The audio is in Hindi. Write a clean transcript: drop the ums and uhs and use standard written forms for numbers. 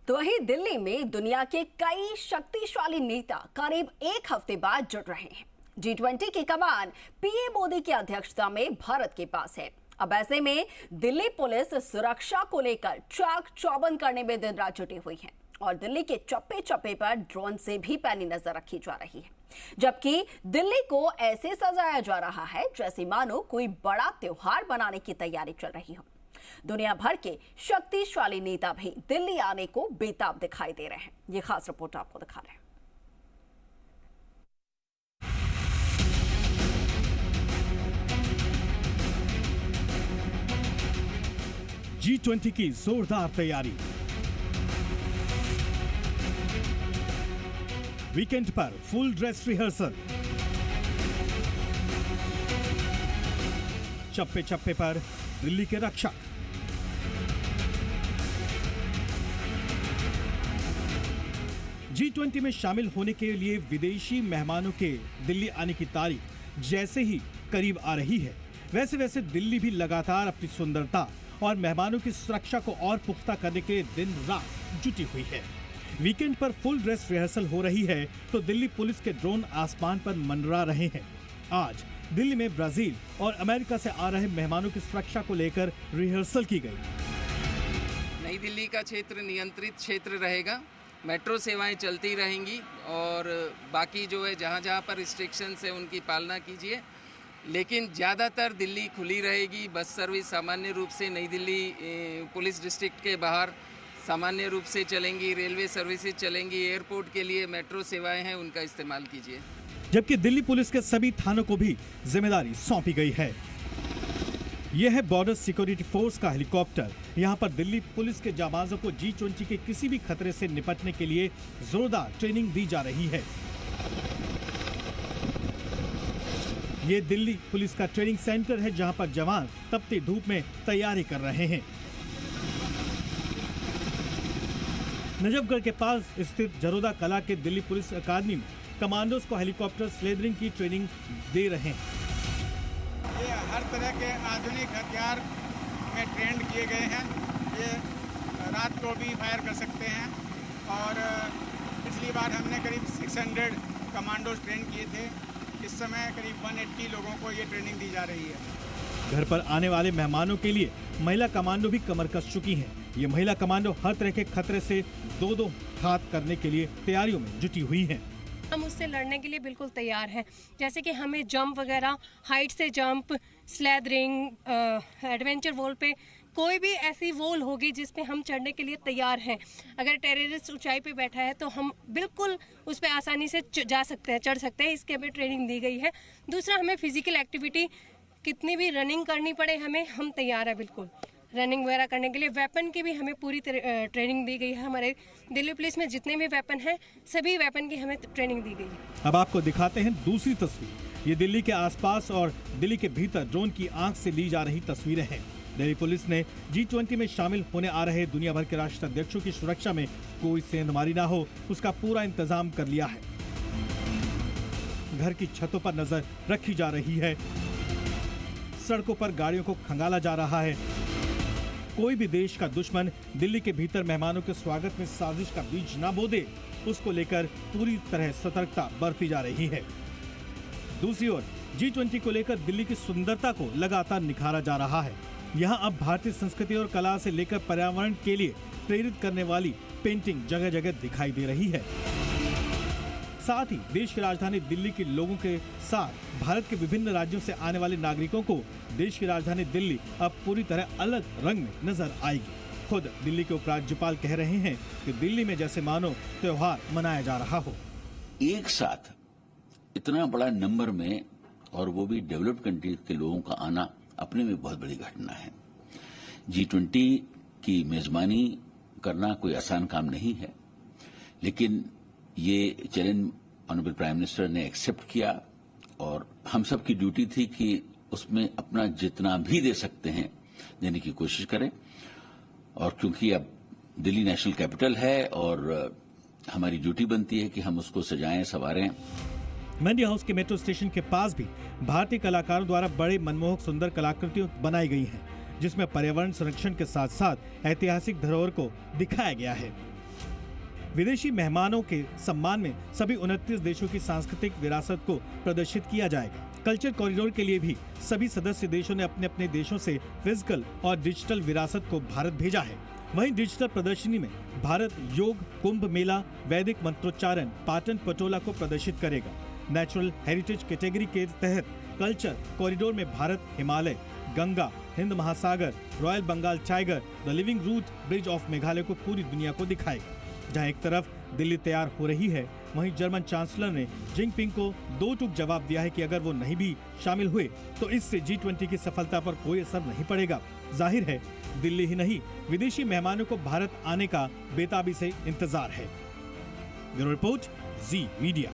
तो वहीं दिल्ली में दुनिया के कई शक्तिशाली नेता करीब एक हफ्ते बाद जुड़ रहे हैं। G20 की कमान पीएम मोदी की अध्यक्षता में भारत के पास है। अब ऐसे में दिल्ली पुलिस सुरक्षा को लेकर चाक चौबंद करने में दिन रात जुटी हुई है और दिल्ली के चप्पे चप्पे पर ड्रोन से भी पैनी नजर रखी जा रही है, जबकि दिल्ली को ऐसे सजाया जा रहा है जैसे मानो कोई बड़ा त्योहार बनाने की तैयारी चल रही हो। दुनिया भर के शक्तिशाली नेता भी दिल्ली आने को बेताब दिखाई दे रहे हैं। ये खास रिपोर्ट आपको दिखा रहे हैं। G20 की जोरदार तैयारी। वीकेंड पर फुल ड्रेस रिहर्सल। चप्पे चप्पे पर दिल्ली के रक्षक। G20 में शामिल होने के लिए विदेशी मेहमानों के दिल्ली आने की तारीख जैसे ही करीब आ रही है, वैसे वैसे दिल्ली भी लगातार अपनी सुंदरता और मेहमानों की सुरक्षा को और पुख्ता करने के लिए दिन रात जुटी हुई है। वीकेंड पर फुल ड्रेस रिहर्सल हो रही है तो दिल्ली पुलिस के ड्रोन आसमान पर मंडरा रहे हैं। आज दिल्ली में ब्राजील और अमेरिका से आ रहे मेहमानों की सुरक्षा को लेकर रिहर्सल की गई। नई दिल्ली का क्षेत्र नियंत्रित क्षेत्र रहेगा, मेट्रो सेवाएं चलती रहेंगी और बाकी जो है जहां जहां पर रिस्ट्रिक्शंस है उनकी पालना कीजिए, लेकिन ज़्यादातर दिल्ली खुली रहेगी। बस सर्विस सामान्य रूप से नई दिल्ली पुलिस डिस्ट्रिक्ट के बाहर सामान्य रूप से चलेंगी, रेलवे सर्विसेज चलेंगी, एयरपोर्ट के लिए मेट्रो सेवाएं हैं उनका इस्तेमाल कीजिए। जबकि दिल्ली पुलिस के सभी थानों को भी जिम्मेदारी सौंपी गई है। यह है बॉर्डर सिक्योरिटी फोर्स का हेलीकॉप्टर। यहां पर दिल्ली पुलिस के जाबाजों को G20 के किसी भी खतरे से निपटने के लिए जोरदार ट्रेनिंग दी जा रही है। ये दिल्ली पुलिस का ट्रेनिंग सेंटर है जहां पर जवान तपती धूप में तैयारी कर रहे हैं। नजफगढ़ के पास स्थित जरोदा कला के दिल्ली पुलिस अकादमी में कमांडोज को हेलीकॉप्टर स्लेदरिंग की ट्रेनिंग दे रहे हैं। ये हर तरह के आधुनिक हथियार में ट्रेंड किए गए हैं। ये रात को भी फायर कर सकते हैं और पिछली बार हमने करीब 600 कमांडोज ट्रेन किए थे। इस समय करीब 180 लोगों को ये ट्रेनिंग दी जा रही है। घर पर आने वाले मेहमानों के लिए महिला कमांडो भी कमर कस चुकी हैं। ये महिला कमांडो हर तरह के खतरे से दो हाथ करने के लिए तैयारियों में जुटी हुई हैं। हम उससे लड़ने के लिए बिल्कुल तैयार हैं। जैसे कि हमें जंप वगैरह, हाइट से जंप, स्लैदरिंग, एडवेंचर वॉल पे कोई भी ऐसी वॉल होगी जिस पे हम चढ़ने के लिए तैयार हैं। अगर टेररिस्ट ऊंचाई पे बैठा है तो हम बिल्कुल उस पे आसानी से जा सकते हैं, चढ़ सकते हैं। इसके हमें ट्रेनिंग दी गई है। दूसरा, हमें फिजिकल एक्टिविटी कितनी भी रनिंग करनी पड़े हमें, हम तैयार है बिल्कुल रनिंग वगैरह करने के लिए। वेपन की भी हमें पूरी ट्रेनिंग दी गई है। हमारे दिल्ली पुलिस में जितने भी वेपन हैं सभी वेपन की हमें ट्रेनिंग दी गई है। अब आपको दिखाते हैं दूसरी तस्वीर। ये दिल्ली के आसपास और दिल्ली के भीतर ड्रोन की आंख से ली जा रही तस्वीरें हैं। दिल्ली पुलिस ने G20 में शामिल होने आ रहे दुनिया भर के राष्ट्राध्यक्षों की सुरक्षा में कोई सेंधमारी ना हो, उसका पूरा इंतजाम कर लिया है। घर की छतों पर नजर रखी जा रही है। सड़कों पर गाड़ियों को खंगाला जा रहा है। कोई भी देश का दुश्मन दिल्ली के भीतर मेहमानों के स्वागत में साजिश का बीज ना बो दे, उसको लेकर पूरी तरह सतर्कता बरती जा रही है। दूसरी ओर G20 को लेकर दिल्ली की सुंदरता को लगातार निखारा जा रहा है। यहाँ अब भारतीय संस्कृति और कला से लेकर पर्यावरण के लिए प्रेरित करने वाली पेंटिंग जगह जगह दिखाई दे रही है। साथ ही देश की राजधानी दिल्ली के लोगों के साथ भारत के विभिन्न राज्यों से आने वाले नागरिकों को देश की राजधानी दिल्ली अब पूरी तरह अलग रंग में नजर आएगी। खुद दिल्ली के उपराज्यपाल कह रहे हैं कि दिल्ली में जैसे मानो त्योहार मनाया जा रहा हो। एक साथ इतना बड़ा नंबर में और वो भी डेवलप्ड कंट्रीज के लोगों का आना अपने में बहुत बड़ी घटना है। G20 की मेजबानी करना कोई आसान काम नहीं है, लेकिन ये चैलेंज ऑनरेबल प्राइम मिनिस्टर ने एक्सेप्ट किया और हम सब की ड्यूटी थी कि उसमें अपना जितना भी दे सकते हैं देने की कोशिश करें। और क्योंकि अब दिल्ली नेशनल कैपिटल है और हमारी ड्यूटी बनती है कि हम उसको सजाएं, संवारें। मंडी हाउस के मेट्रो स्टेशन के पास भी भारतीय कलाकारों द्वारा बड़े मनमोहक सुंदर कलाकृतियां बनाई गई हैं, जिसमें पर्यावरण संरक्षण के साथ साथ ऐतिहासिक धरोहर को दिखाया गया है। विदेशी मेहमानों के सम्मान में सभी 29 देशों की सांस्कृतिक विरासत को प्रदर्शित किया जाएगा। कल्चर कॉरिडोर के लिए भी सभी सदस्य देशों ने अपने अपने देशों से फिजिकल और डिजिटल विरासत को भारत भेजा है। वहीं डिजिटल प्रदर्शनी में भारत योग, कुंभ मेला, वैदिक मंत्रोच्चारण, पाटन पटोला को प्रदर्शित करेगा। नेचुरल हेरिटेज कैटेगरी के तहत कल्चर कॉरिडोर में भारत हिमालय, गंगा, हिंद महासागर, royal Bengal tiger, the living root bridge of Meghalaya को पूरी दुनिया को दिखाएगा। जहां एक तरफ दिल्ली तैयार हो रही है, वहीं जर्मन चांसलर ने जिनपिंग को दो टूक जवाब दिया है कि अगर वो नहीं भी शामिल हुए तो इससे G20 की सफलता पर कोई असर नहीं पड़ेगा। जाहिर है दिल्ली ही नहीं, विदेशी मेहमानों को भारत आने का बेताबी से इंतजार है। ब्यूरो रिपोर्ट, जी मीडिया।